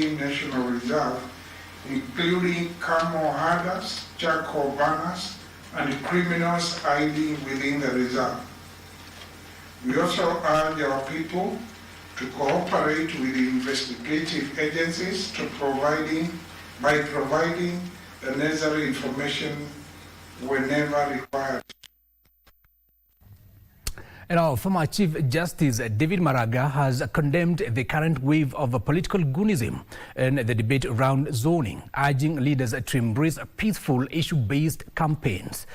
National Reserve, including camel herders, charcoal burners, and criminals hiding within the reserve. We also urge our people to cooperate with the investigative agencies by providing the necessary information whenever required. And our former Chief Justice David Maraga has condemned the current wave of political goonism and the debate around zoning, urging leaders to embrace peaceful issue-based campaigns.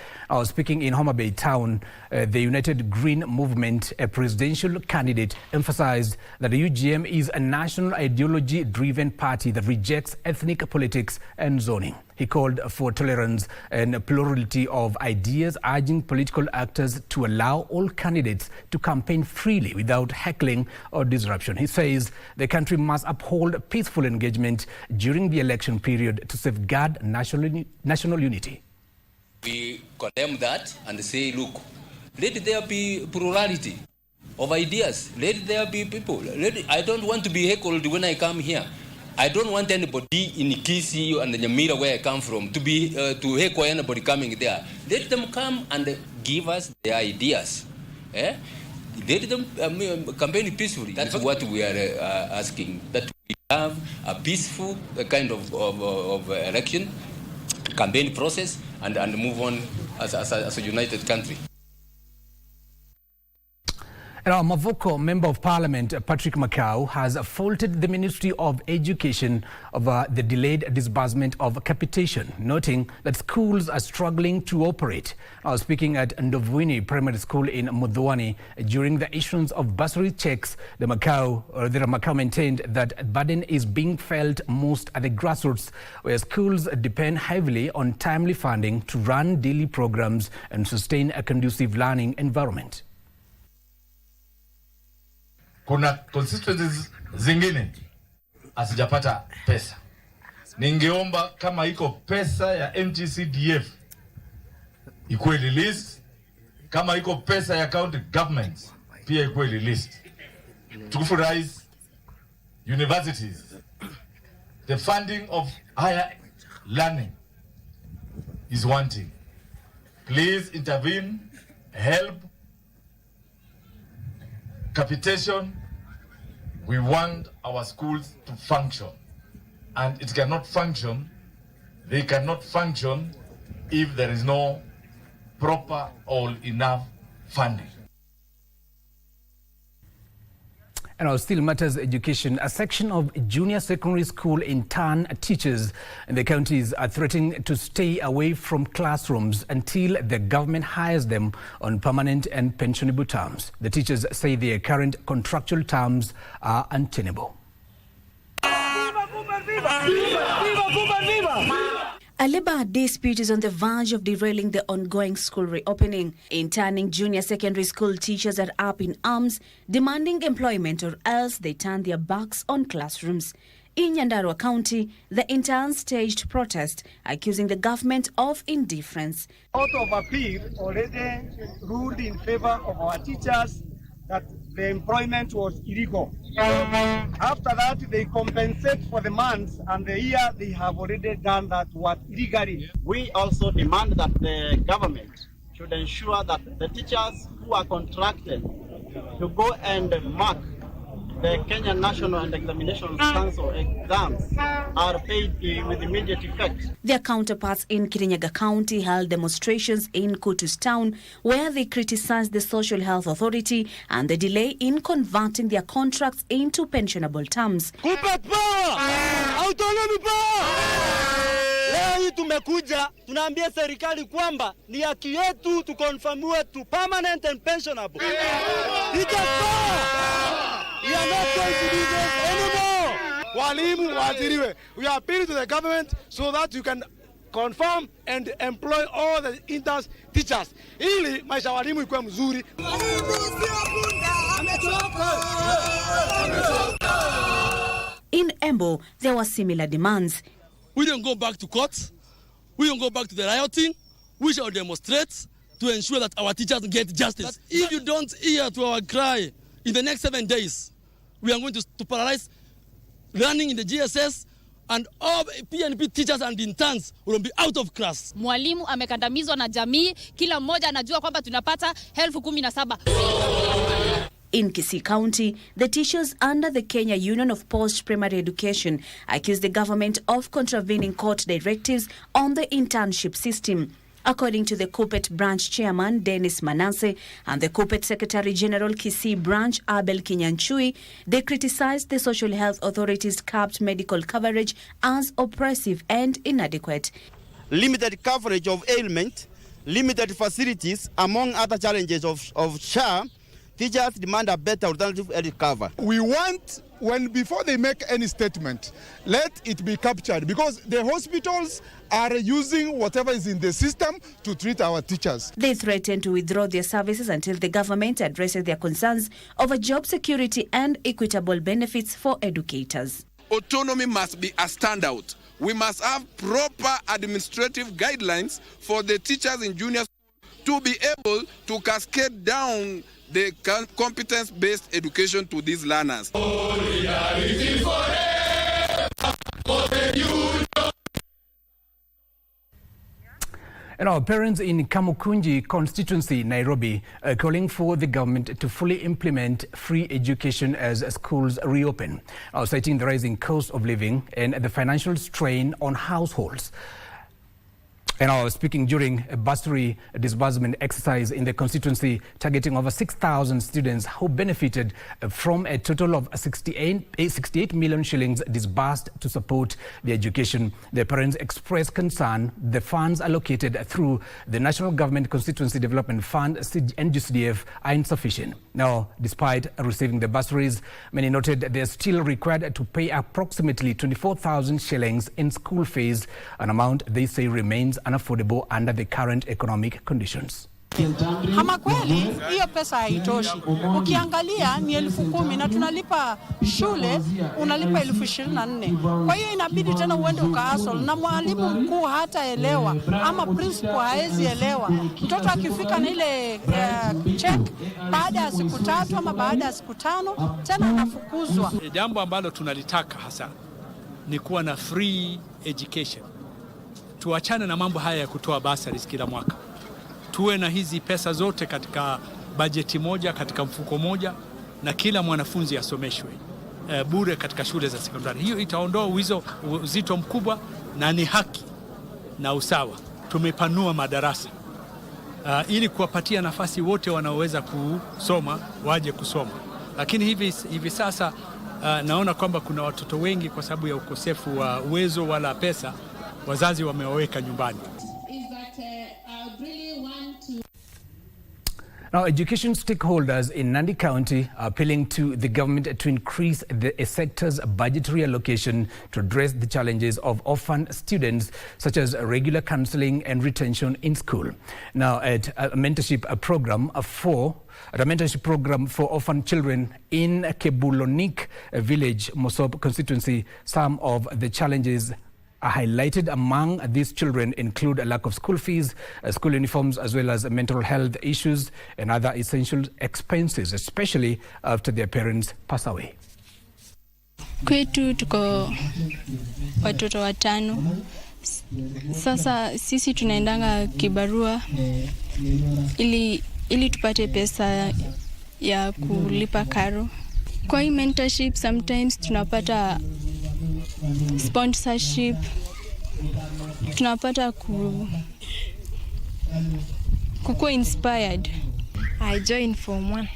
Speaking in Homa Bay town, the United Green Movement, a presidential candidate, emphasized that the UGM is a national ideology-driven party that rejects ethnic politics and zoning. He called for tolerance and plurality of ideas, urging political actors to allow all candidates to campaign freely without heckling or disruption. He says the country must uphold peaceful engagement during the election period to safeguard national unity. We condemn that and say, look, let there be plurality of ideas. Let there be people. I don't want to be heckled when I come here. I don't want anybody in Kisii and Nyamira, where I come from, to be to heckle anybody coming there. Let them come and give us their ideas. Let them campaign peacefully. That's what we are asking, that we have a peaceful kind of election, campaign process, and move on as a united country. And our Mavoko Member of Parliament, Patrick Macau, has faulted the Ministry of Education over the delayed disbursement of capitation, noting that schools are struggling to operate. Speaking at Ndovwini Primary School in Mudhwani during the issuance of bursary checks, the Macau maintained that burden is being felt most at the grassroots, where schools depend heavily on timely funding to run daily programs and sustain a conducive learning environment. Kuna constituencies zingine asijapata pesa. Ningeomba kama iko pesa ya NGCDF ikuwe released, kama iko pesa ya county governments pia ikuwe released. Tukufurahize universities, the funding of higher learning is wanting. Please intervene, help. Capitation, we want our schools to function, and it cannot function, they cannot function if there is no proper or enough funding. And our still matters education. A section of junior secondary school in Tan teachers in the counties are threatening to stay away from classrooms until the government hires them on permanent and pensionable terms. The teachers say their current contractual terms are untenable. A labor dispute is on the verge of derailing the ongoing school reopening. In Turning, junior secondary school teachers are up in arms, demanding employment or else they turn their backs on classrooms. In Nyandarua County, the interns staged protest, accusing the government of indifference. Court of Appeal already ruled in favor of our teachers that the employment was illegal. After that, they compensate for the months and the year they have already done that work illegally. We also demand that the government should ensure that the teachers who are contracted to go and mark the Kenya National and Examinations Council exams are paid with immediate effect. Their counterparts in Kirinyaga County held demonstrations in Kutus town where they criticized the Social Health Authority and the delay in converting their contracts into pensionable terms. Autonomy power! Leo hii tumekuja tunaambia serikali kwamba ni haki yetu tukonfirmiwe to permanent and pensionable. It's a we are not going to do this anymore. Walimu waajiriwe. We are appealing to the government so that you can confirm and employ all the interns teachers. Ili maisha walimu ikuwe mzuri. In Embo, there were similar demands. We don't go back to court. We don't go back to the rioting. We shall demonstrate to ensure that our teachers get justice. If you don't hear to our cry in the next 7 days, we are going to paralyze running in the GSS, and all PNP teachers and interns will be out of class. Mwalimu amekandamizwa na jamii, kila mmoja anajua kwamba tunapata 17,000. In Kisii County, the teachers under the Kenya Union of Post-Primary Education accused the government of contravening court directives on the internship system. According to the Kupet branch chairman, Dennis Manasseh, and the Kupet Secretary General Kisii branch, Abel Kinyanchui, they criticized the Social Health Authority's capped medical coverage as oppressive and inadequate. Limited coverage of ailment, limited facilities, among other challenges of SHA, teachers demand a better alternative health cover. We want, before they make any statement, let it be captured, because the hospitals are using whatever is in the system to treat our teachers. They threatened to withdraw their services until the government addresses their concerns over job security and equitable benefits for educators. Autonomy must be a standout. We must have proper administrative guidelines for the teachers in junior school to be able to cascade down the competence-based education to these learners. And our parents in Kamukunji constituency, Nairobi, are calling for the government to fully implement free education as schools reopen, citing the rising cost of living and the financial strain on households. And I was speaking during a bursary disbursement exercise in the constituency targeting over 6,000 students who benefited from a total of 68 million shillings disbursed to support their education. The parents expressed concern the funds allocated through the National Government Constituency Development Fund (NGCDF) are insufficient. Now, despite receiving the bursaries, many noted they are still required to pay approximately 24,000 shillings in school fees, an amount they say remains unaffordable under the current economic conditions. Kama kweli hiyo pesa haitoshi. Ukiangalia ni 10,000 na tunalipa shule unalipa 24,000. Kwa hiyo inabidi tena uende ukahasol na mwalimu mkuu hataelewa ama principal haezi elewa. Mtoto akifika na ile check baada ya siku 3 ama baada ya siku 5 tena anafukuzwa. Jambo ambalo tunalitaka hasa ni kuwa na free education. Tuachane na mambo haya ya kutoa bursaries kila mwaka. Tuwe na hizi pesa zote katika bajeti moja, katika mfuko moja, na kila mwanafunzi asomeshwe bure katika shule za sekondari. Hiyo itaondoa uzito mkubwa na ni haki na usawa. Tumepanua madarasa ili kuwapatia nafasi wote wanaoweza kusoma waje kusoma. Lakini hivi sasa naona kwamba kuna watoto wengi kwa sababu ya ukosefu wa uwezo wala pesa, wazazi wamewaweka nyumbani. Now, education stakeholders in Nandi County are appealing to the government to increase the sector's budgetary allocation to address the challenges of orphan students, such as regular counseling and retention in school. Now, at a mentorship program for orphan children in Kebulonik village, Mosop constituency, some of the challenges highlighted among these children include a lack of school fees, school uniforms, as well as mental health issues and other essential expenses, especially after their parents pass away. Kwetu tuko watoto 5. Sasa sisi tunaendanga kibarua ili tupate pesa ya kulipa karo. Kwa hii mentorship sometimes tunapata sponsorship, tunapata kukuwa inspired. I joined Form 1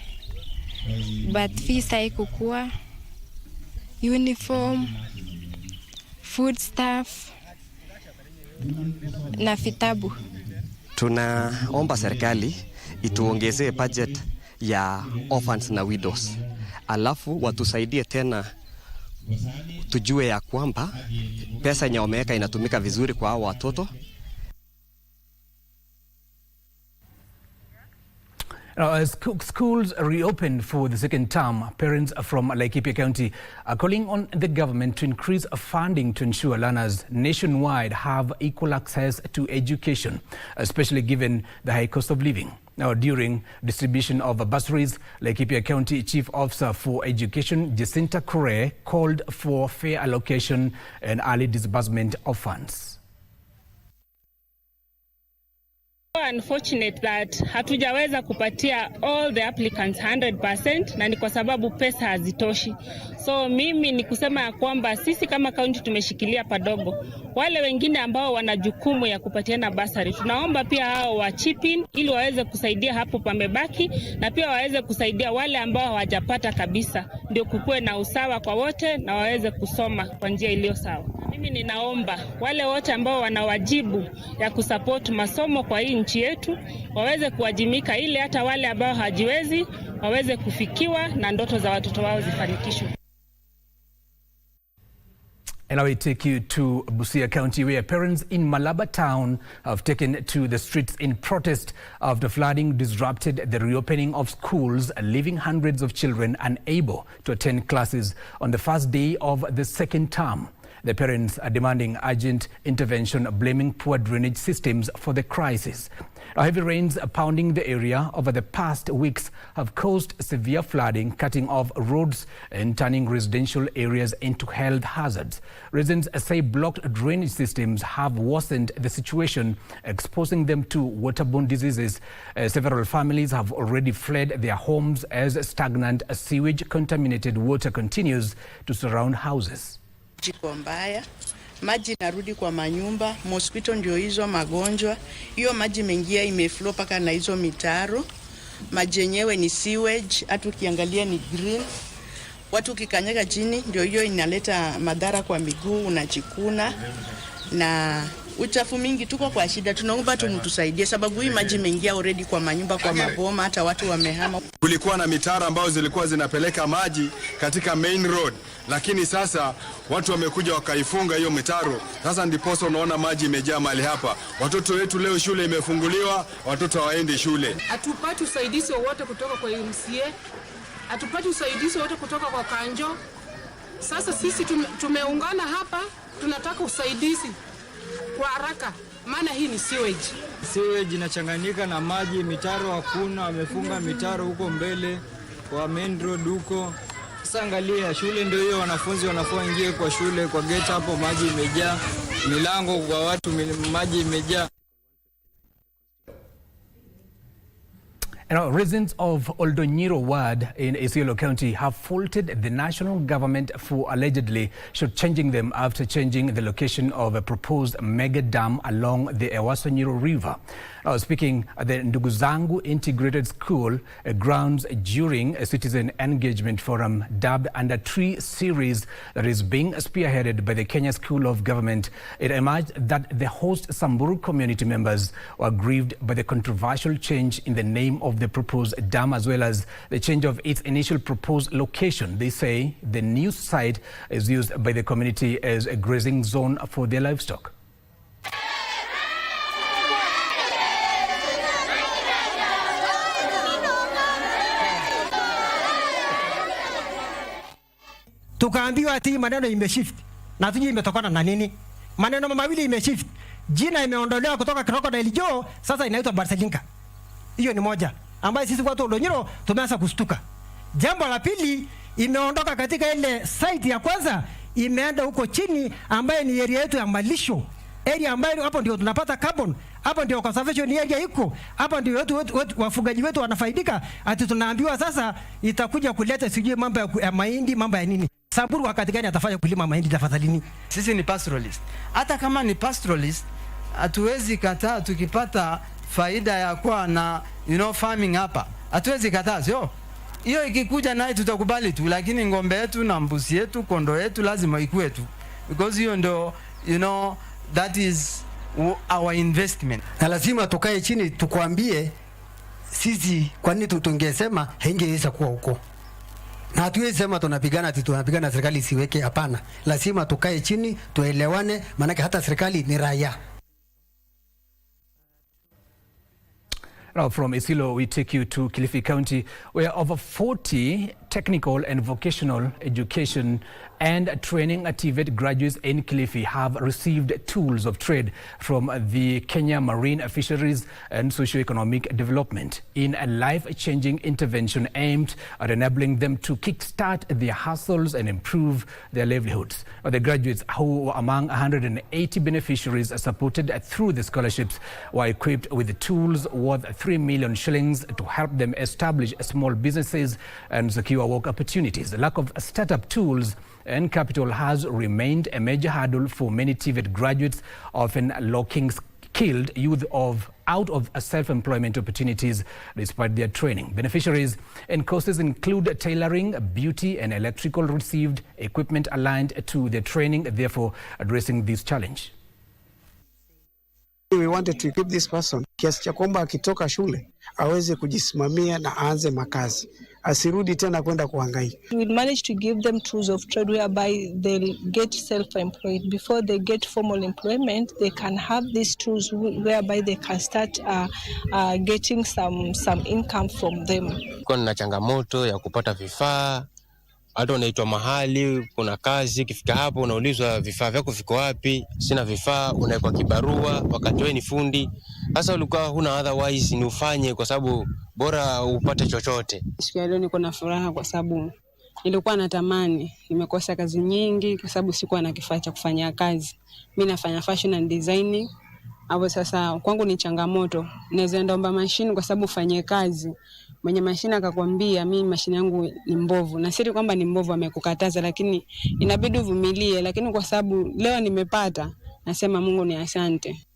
but fees haikukuwa, uniform, food stuff na vitabu. Tunaomba serikali ituongezee budget ya orphans na widows, alafu watusaidie tena tujue ya kwamba pesa yenye wameweka inatumika vizuri kwa hao watoto. As schools reopen for the second term, parents from Laikipia County are calling on the government to increase funding to ensure learners nationwide have equal access to education, especially given the high cost of living. Now, during distribution of bursaries, Laikipia County Chief Officer for Education, Jacinta Kure, called for fair allocation and early disbursement of funds. Unfortunate that hatujaweza kupatia all the applicants 100% na ni kwa sababu pesa hazitoshi. So mimi ni kusema ya kwamba sisi kama county tumeshikilia padogo. Wale wengine ambao wana jukumu ya kupatiana basari, tunaomba pia hao wa chip in ili waweze kusaidia hapo pamebaki, na pia waweze kusaidia wale ambao hawajapata kabisa, ndio kukue na usawa kwa wote na waweze kusoma kwa njia iliyo sawa. Mimi ninaomba wale wote ambao wana wajibu ya kusupport masomo kwa hii nchi yetu waweze kuwajimika, ili hata wale ambao hajiwezi waweze kufikiwa na ndoto za watoto wao zifanikishwe. And now we take you to Busia County, where parents in Malaba town have taken to the streets in protest after flooding disrupted the reopening of schools, leaving hundreds of children unable to attend classes on the first day of the second term. The parents are demanding urgent intervention, blaming poor drainage systems for the crisis. Heavy rains pounding the area over the past weeks have caused severe flooding, cutting off roads and turning residential areas into health hazards. Residents say blocked drainage systems have worsened the situation, exposing them to waterborne diseases. Several families have already fled their homes as stagnant sewage-contaminated water continues to surround houses. Jiko mbaya, maji narudi kwa manyumba, mosquito ndio hizo magonjwa. Hiyo maji mengia imeflow paka na hizo mitaro. Maji yenyewe ni sewage, hata ukiangalia ni green. Watu kikanyaga chini ndio hiyo inaleta madhara kwa miguu, unachikuna na uchafu mingi. Tuko kwa shida, tunaomba tusaidie sababu hii maji mengia already kwa manyumba, kwa maboma, hata watu wamehama. Kulikuwa na mitaro ambazo zilikuwa zinapeleka maji katika main road, lakini sasa watu wamekuja wakaifunga hiyo mitaro. Sasa ndiposa unaona maji imejaa mahali hapa. Watoto wetu leo shule imefunguliwa, watoto hawaendi shule. Hatupati usaidizi wowote kutoka kwa MCA, hatupati usaidizi wowote kutoka kwa Kanjo. Sasa sisi tumeungana hapa, tunataka usaidizi kwa haraka, maana hii ni sewage. Sewage inachanganyika na maji, mitaro hakuna, wamefunga mitaro huko mbele kwa main road huko. Sasa angalia, shule ndio hiyo, wanafunzi wanafua ingie kwa shule, kwa gate hapo maji imejaa, milango kwa watu maji imejaa. Now, residents of Oldonyiro Ward in Isiolo County have faulted the national government for allegedly shortchanging them after changing the location of a proposed mega dam along the Ewasonyiro River. Now, speaking at the Nduguzangu Integrated School grounds during a citizen engagement forum dubbed Under Tree series that is being spearheaded by the Kenya School of Government, it emerged that the host Samburu community members were grieved by the controversial change in the name of the proposed dam, as well as the change of its initial proposed location. They say the new site is used by the community as a grazing zone for their livestock. Tukaambiwa ati maneno imeshift na tujui imetokana na nini. Maneno mawili imeshift. Jina imeondolewa kutoka Crocodile Joe, sasa inaitwa Barcelinka. Hiyo ni moja ambayo sisi watu wa Oldonyiro tumeanza kustuka. Jambo la pili, imeondoka katika ile site ya kwanza, imeenda huko chini ambayo ni area yetu ya malisho. Area ambayo hapo ndio tunapata carbon, hapo ndio conservation area iko, hapo ndio wafugaji wetu wanafaidika. Ati tunaambiwa sasa itakuja kuleta sijui mambo ya mahindi, mambo ya nini. Samburu wakati gani atafanya kulima mahindi tafadhalini? Sisi ni pastoralist. Hata kama ni pastoralist, hatuwezi kataa tukipata faida ya kuwa na farming hapa. Hatuwezi kataa, sio? Hiyo ikikuja naye tutakubali tu, lakini ngombe yetu na mbuzi yetu, kondo yetu lazima ikue tu. Because hiyo ndio that is our investment. Na lazima tukae chini tukwambie sisi kwa nini tungesema haingeweza kuwa huko. Na hatuwezi sema tunapigana serikali isiweke, hapana. Lazima tukae chini tuelewane, maana hata serikali ni raia. Now from Isiolo, we take you to Kilifi County, where over 40 technical and vocational education and training TVET graduates in Kilifi have received tools of trade from the Kenya Marine Fisheries and Socio-Economic Development in a life-changing intervention aimed at enabling them to kickstart their hustles and improve their livelihoods. The graduates, who were among 180 beneficiaries supported through the scholarships, were equipped with tools worth 3 million shillings to help them establish small businesses and secure work opportunities. The lack of startup tools and capital has remained a major hurdle for many TVET graduates, often locking skilled youth out of self-employment opportunities despite their training. Beneficiaries and courses include tailoring, beauty and electrical received equipment aligned to their training, therefore addressing this challenge. We wanted to equip this person kiasi cha kwamba akitoka shule aweze kujisimamia na aanze makazi, asirudi tena kwenda kuhangaika. We managed to give them tools of trade whereby they'll get self-employed. Before they get formal employment, they can have these tools whereby they can start getting some income from them. Kuna changamoto ya kupata vifaa, hata unaitwa mahali, kuna kazi, ukifika hapo unaulizwa vifaa vyako viko wapi, sina vifaa, unaikwa kibarua, wakati wewe ni fundi. Sasa ulikuwa huna otherwise ni ufanye kwa sababu bora upate chochote. Siku ya leo niko na furaha kwa sababu nilikuwa natamani, nimekosa kazi nyingi kwa sababu sikuwa na kifaa cha kufanya kazi. Mimi nafanya fashion and designing. Hapo sasa kwangu ni changamoto. Naweza ndomba mashine kwa sababu ufanye kazi. Mwenye mashine akakwambia mimi mashine yangu ni mbovu. Na siri kwamba ni mbovu amekukataza, lakini inabidi uvumilie, lakini kwa sababu leo nimepata, nasema Mungu ni asante.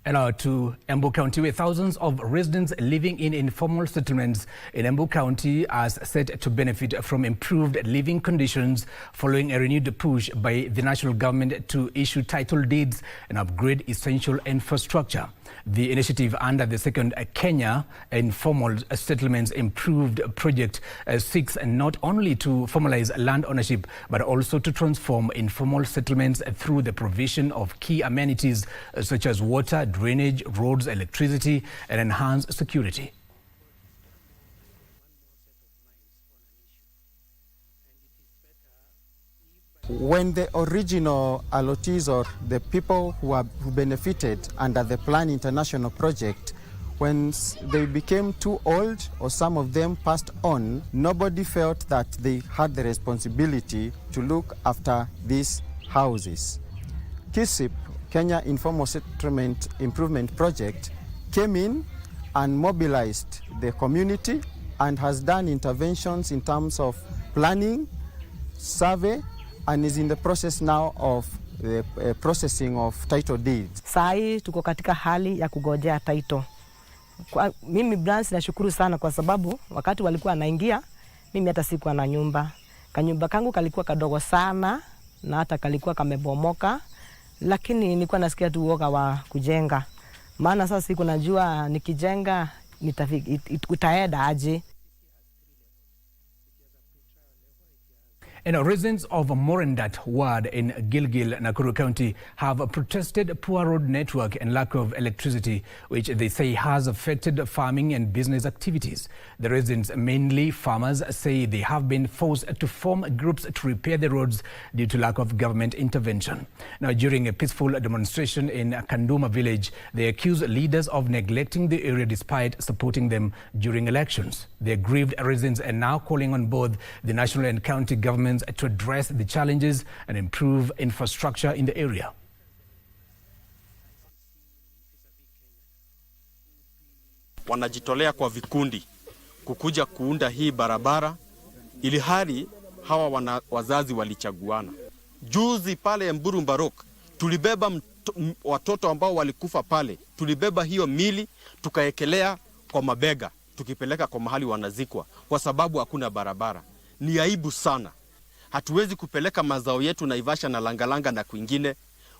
And now to Embu County, where thousands of residents living in informal settlements in Embu County are set to benefit from improved living conditions following a renewed push by the national government to issue title deeds and upgrade essential infrastructure. The initiative under the second Kenya Informal Settlements Improved Project seeks not only to formalize land ownership but also to transform informal settlements through the provision of key amenities such as water, drainage, roads, electricity, and enhanced security. When the original allottees or the people who benefited under the Plan International project, when they became too old or some of them passed on, nobody felt that they had the responsibility to look after these houses. KISIP, Kenya Informal Settlement Improvement Project, came in and mobilized the community and has done interventions in terms of planning, survey, and is in the process now of the processing of title deeds. Sai tuko katika hali ya kugojea title. Mimi branch nashukuru sana kwa sababu wakati walikuwa anaingia mimi hata sikuwa na nyumba. Kanyumba kangu kalikuwa kadogo sana na hata kalikuwa kamebomoka, lakini nilikuwa nasikia tu uoga wa kujenga. Maana sasa siku najua nikijenga utaenda aje. And residents of Morendat ward in Gilgil, Nakuru County have protested poor road network and lack of electricity, which they say has affected farming and business activities. The residents, mainly farmers, say they have been forced to form groups to repair the roads due to lack of government intervention. Now, during a peaceful demonstration in Kanduma village, they accuse leaders of neglecting the area despite supporting them during elections. The aggrieved residents are now calling on both the national and county governments to address the challenges and improve infrastructure in the area. Wanajitolea kwa vikundi kukuja kuunda hii barabara ili hali hawa wazazi walichaguana. Juzi pale Mburu Mbarok tulibeba watoto ambao walikufa pale, tulibeba hiyo mili tukaekelea kwa mabega tukipeleka kwa mahali wanazikwa kwa sababu hakuna barabara. Ni aibu sana. Hatuwezi kupeleka mazao yetu Naivasha na Langalanga na kwingine.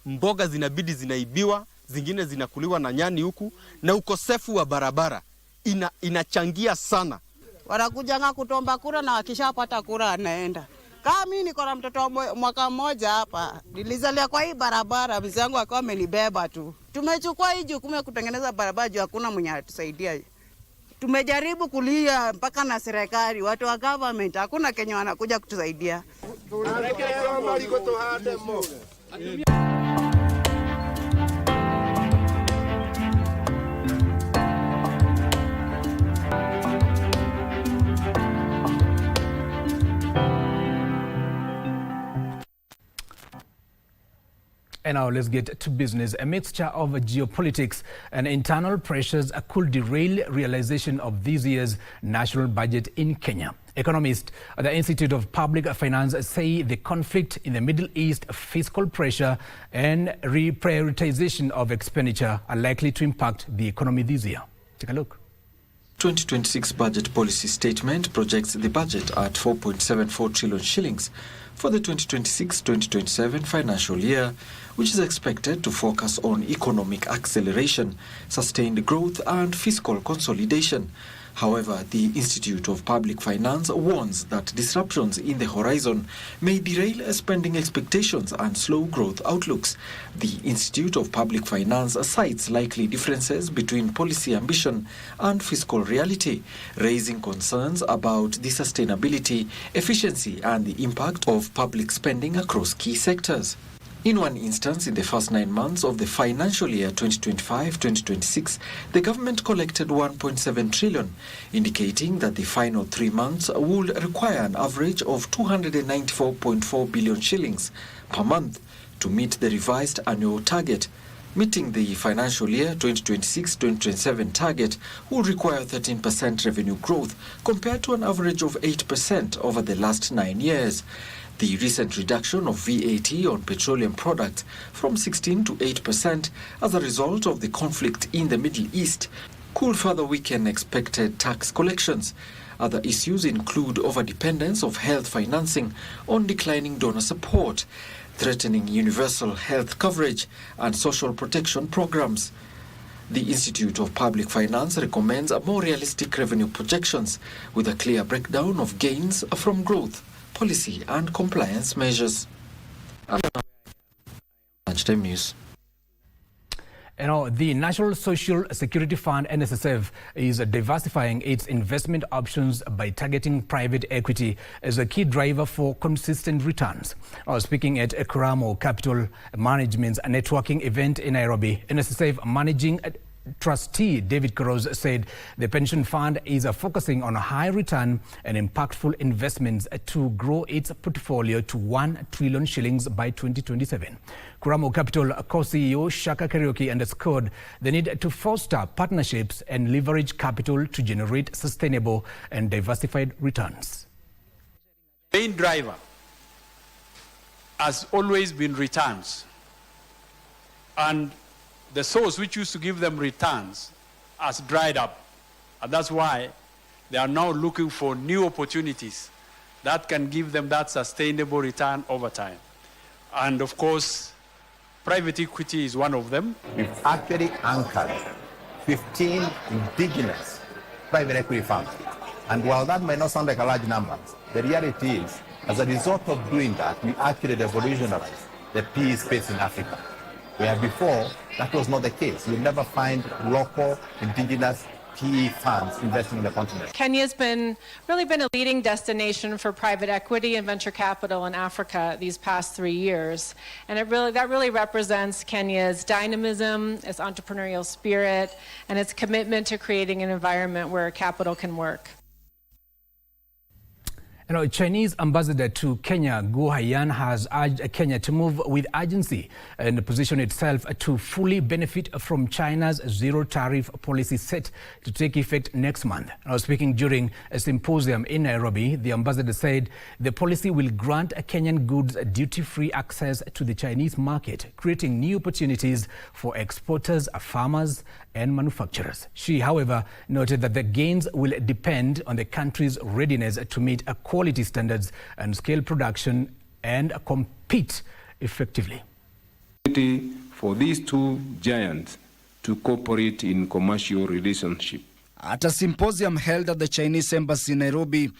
Mboga zinabidi zinaibiwa, zingine zinakuliwa na nyani huku, na ukosefu wa barabara inachangia sana. Wanakujanga kutomba kura na wakishapata kura anaenda. Kama mimi niko na mtoto mwaka mmoja hapa, nilizalia kwa hii barabara, mzee wangu akawa amenibeba tu. Tumechukua hii jukumu kutengeneza barabara juu hakuna mwenye atusaidia. Tumejaribu kulia mpaka na serikali, watu wa government hakuna Kenya wanakuja kutusaidia. And now let's get to business. A mixture of geopolitics and internal pressures could derail realization of this year's national budget in Kenya. Economists at the Institute of Public Finance say the conflict in the Middle East, fiscal pressure and reprioritization of expenditure are likely to impact the economy this year. Take a look. 2026 budget policy statement projects the budget at 4.74 trillion shillings for the 2026-2027 financial year, which is expected to focus on economic acceleration, sustained growth and fiscal consolidation. However, the Institute of Public Finance warns that disruptions in the horizon may derail spending expectations and slow growth outlooks. The Institute of Public Finance cites likely differences between policy ambition and fiscal reality, raising concerns about the sustainability, efficiency and the impact of public spending across key sectors. In one instance, in the first 9 months of the financial year 2025-2026, the government collected 1.7 trillion, indicating that the final 3 months would require an average of 294.4 billion shillings per month to meet the revised annual target. Meeting the financial year 2026-2027 target will require 13% revenue growth compared to an average of 8% over the last 9 years. The recent reduction of VAT on petroleum products from 16 to 8% as a result of the conflict in the Middle East could further weaken expected tax collections. Other issues include overdependence of health financing on declining donor support, threatening universal health coverage and social protection programs. The Institute of Public Finance recommends a more realistic revenue projections with a clear breakdown of gains from growth, policy and compliance measures. Lunchtime News. The National Social Security Fund, NSSF, is diversifying its investment options by targeting private equity as a key driver for consistent returns. Speaking at Kuramo Capital Management's networking event in Nairobi, NSSF Managing Trustee David Kroos said the pension fund is focusing on high return and impactful investments to grow its portfolio to 1 trillion shillings by 2027. Kuramo Capital co-CEO Shaka Karaoke underscored the need to foster partnerships and leverage capital to generate sustainable and diversified returns. The main driver has always been returns, and the source which used to give them returns has dried up. And that's why they are now looking for new opportunities that can give them that sustainable return over time. And of course, private equity is one of them. We've actually anchored 15 indigenous private equity firms. And while that may not sound like a large number, the reality is, as a result of doing that, we actually revolutionized the PE space in Africa, where before that was not the case. You'll never find local indigenous PE funds investing in the continent. Kenya's really been a leading destination for private equity and venture capital in Africa these past 3 years. And that really represents Kenya's dynamism, its entrepreneurial spirit, and its commitment to creating an environment where capital can work. Chinese ambassador to Kenya, Guo Haiyan, has urged Kenya to move with urgency and position itself to fully benefit from China's zero tariff policy set to take effect next month. Speaking during a symposium in Nairobi, the ambassador said the policy will grant Kenyan goods duty-free access to the Chinese market, creating new opportunities for exporters, farmers, and manufacturers. She, however, noted that the gains will depend on the country's readiness to meet quality standards and scale production and compete effectively. For these two giants to cooperate in commercial relationship. At a symposium held at the Chinese Embassy in Nairobi,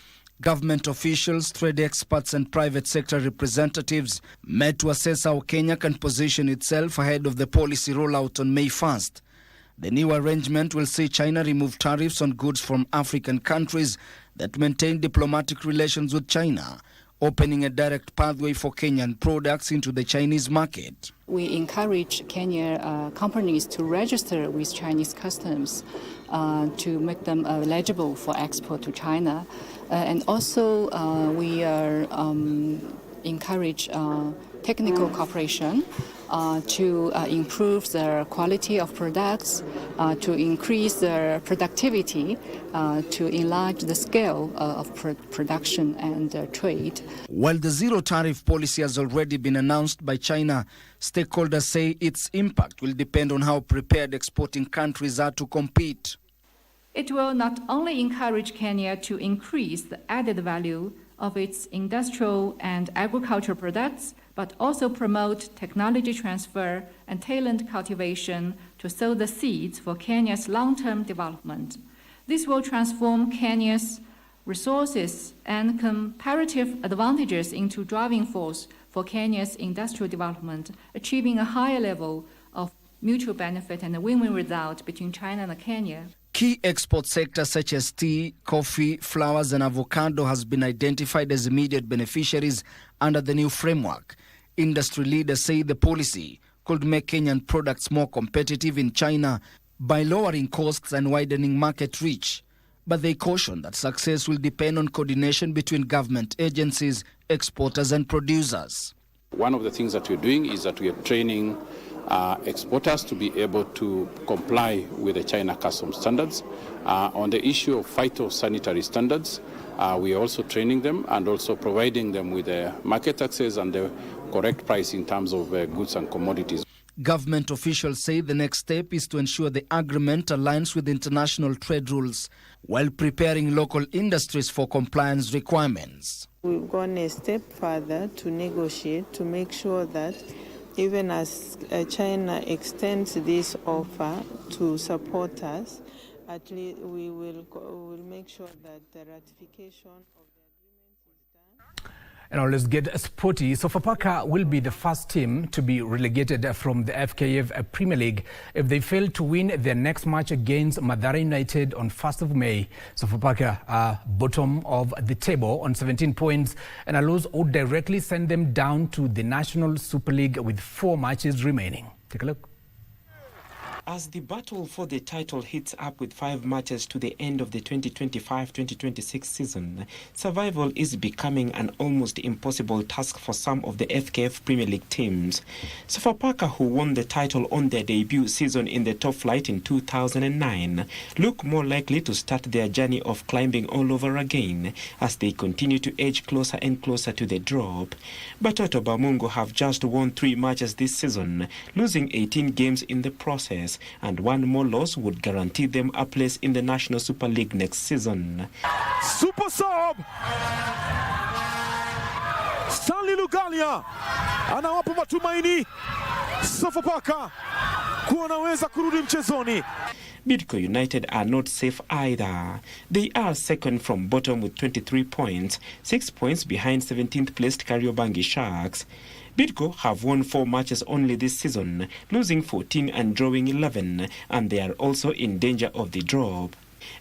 government officials, trade experts and private sector representatives met to assess how Kenya can position itself ahead of the policy rollout on May 1st. The new arrangement will see China remove tariffs on goods from African countries that maintain diplomatic relations with China, opening a direct pathway for Kenyan products into the Chinese market. We encourage Kenya companies to register with Chinese customs to make them eligible for export to China. And also we are encourage technical cooperation to improve the quality of products, to increase their productivity, to enlarge the scale of production and trade. While the zero tariff policy has already been announced by China, stakeholders say its impact will depend on how prepared exporting countries are to compete. It will not only encourage Kenya to increase the added value of its industrial and agricultural products, but also promote technology transfer and talent cultivation to sow the seeds for Kenya's long-term development. This will transform Kenya's resources and comparative advantages into driving force for Kenya's industrial development, achieving a higher level of mutual benefit and a win-win result between China and Kenya. Key export sectors such as tea, coffee, flowers and avocado has been identified as immediate beneficiaries under the new framework. Industry leaders say the policy could make Kenyan products more competitive in China by lowering costs and widening market reach. But they caution that success will depend on coordination between government agencies, exporters and producers. One of the things that we're doing is that we are training exporters to be able to comply with the China customs standards. On the issue of phytosanitary standards, we are also training them and also providing them with market access and the correct price in terms of goods and commodities. Government officials say the next step is to ensure the agreement aligns with international trade rules while preparing local industries for compliance requirements. We've gone a step further to negotiate to make sure that even as China extends this offer to support us, at least we will make sure that the ratification of the agreement is done. And now let's get sporty. Sofapaka will be the first team to be relegated from the FKF Premier League if they fail to win their next match against Mathare United on 1st of May. Sofapaka are bottom of the table on 17 points, and a loss would directly send them down to the National Super League with 4 matches remaining. Take a look. As the battle for the title heats up with 5 matches to the end of the 2025-2026 season, survival is becoming an almost impossible task for some of the FKF Premier League teams. Sofapaka, who won the title on their debut season in the top flight in 2009, look more likely to start their journey of climbing all over again as they continue to edge closer and closer to the drop. But Toto Bamungo have just won 3 matches this season, losing 18 games in the process, and 1 more loss would guarantee them a place in the National Super League next season. Super sub! Stanley Lugalia anawapa matumaini Sofapaka kuwa wanaweza kurudi mchezoni. Bidco United are not safe either. They are second from bottom with 23 points, 6 points behind 17th placed Kariobangi Sharks. Bidco have won 4 matches only this season, losing 14 and drawing 11, and they are also in danger of the drop.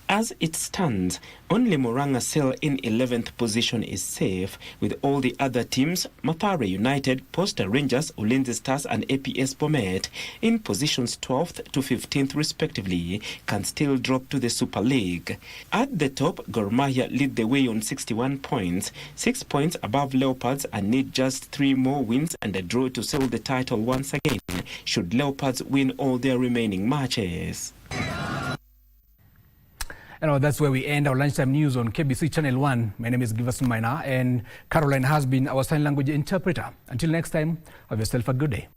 As it stands, only Moranga Cell in 11th position is safe, with all the other teams, Mathare United, Posta Rangers, Ulinzi Stars and APS Bomet, in positions 12th to 15th respectively, can still drop to the Super League. At the top, Gor Mahia lead the way on 61 points, 6 points above Leopards, and need just 3 more wins and a draw to seal the title once again, should Leopards win all their remaining matches. And that's where we end our lunchtime news on KBC Channel 1. My name is Giverson Maina, and Caroline has been our sign language interpreter. Until next time, have yourself a good day.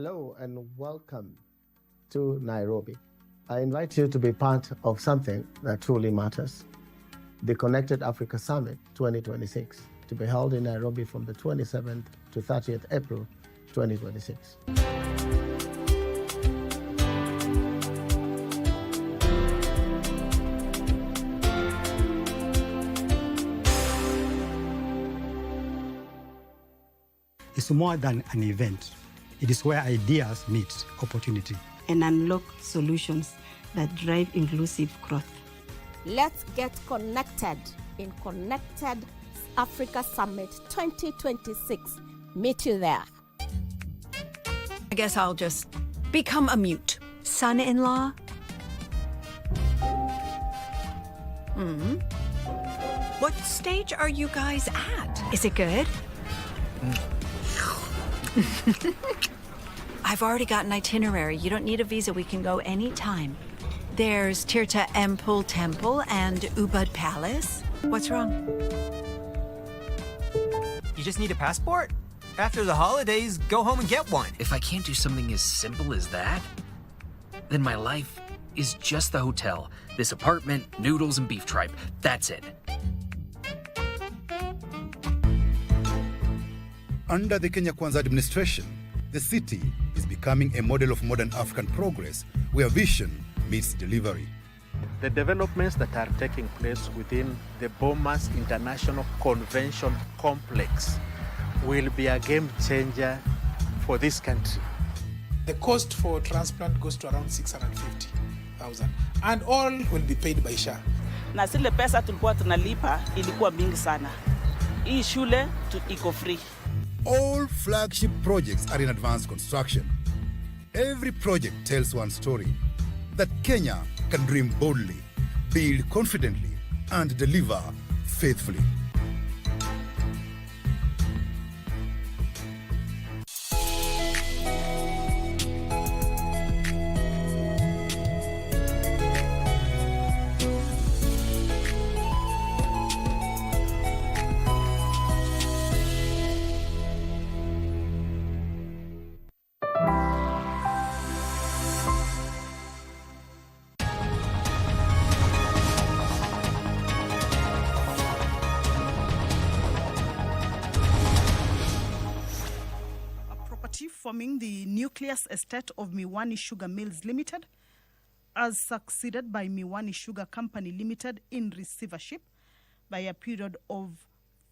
Hello and welcome to Nairobi. I invite you to be part of something that truly matters. The Connected Africa Summit 2026, to be held in Nairobi from the 27th to 30th April 2026. It's more than an event. It is where ideas meet opportunity and unlock solutions that drive inclusive growth. Let's get connected in Connected Africa Summit 2026. Meet you there. I guess I'll just become a mute. Son-in-law? What stage are you guys at? Is it good? I've already got an itinerary. You don't need a visa. We can go anytime. There's Tirta Empul Temple and Ubud Palace. What's wrong? You just need a passport? After the holidays, go home and get one. If I can't do something as simple as that, then my life is just the hotel, this apartment, noodles, and beef tripe. That's it. Under the Kenya Kwanza administration, the city is becoming a model of modern African progress where vision meets delivery. The developments that are taking place within the Bomas International Convention Complex will be a game changer for this country. The cost for transplant goes to around 650,000 and all will be paid by SHA. Na zile pesa tulikuwa tunalipa ilikuwa mingi sana. Hii shule iko free. All flagship projects are in advanced construction. Every project tells one story, that Kenya can dream boldly, build confidently, and deliver faithfully. Forming the nucleus estate of Miwani Sugar Mills Limited, as succeeded by Miwani Sugar Company Limited in receivership by a period of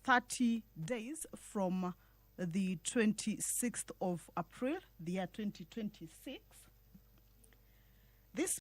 30 days from the 26th of April, the year 2026. This